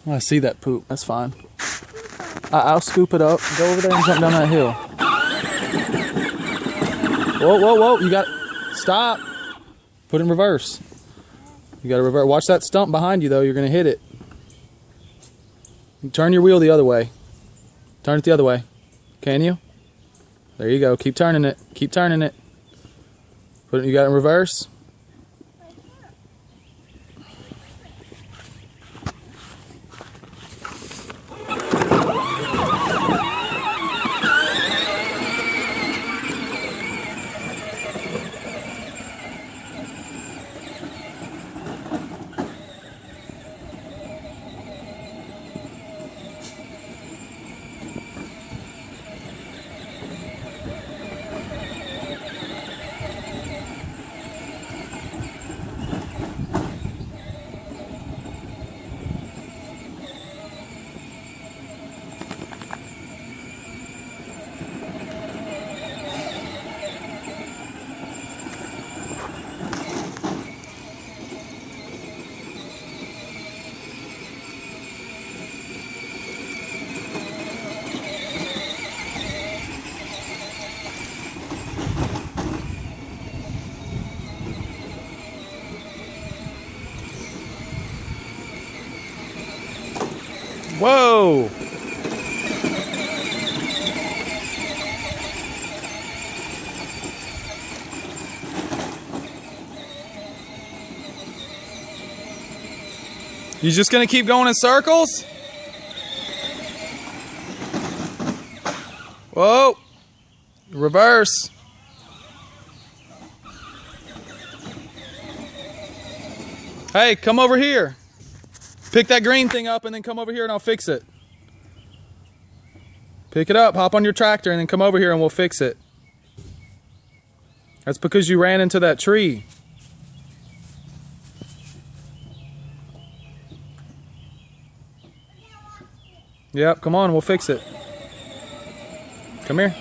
I see that poop. That's fine. I'll scoop it up. Go over there and jump down that hill. Whoa, whoa, whoa. You got... Stop. Put it in reverse. You got to reverse. Watch that stump behind you, though. You're going to hit it. Turn your wheel the other way. Turn it the other way. Can you? There you go. Keep turning it. Keep turning it. Put it. You got it in reverse. Whoa! You just gonna keep going in circles? Whoa! Reverse. Hey, come over here. Pick that green thing up and then come over here and I'll fix it. Pick it up, hop on your tractor and then come over here and we'll fix it. That's because you ran into that tree. Yep, come on, we'll fix it. Come here.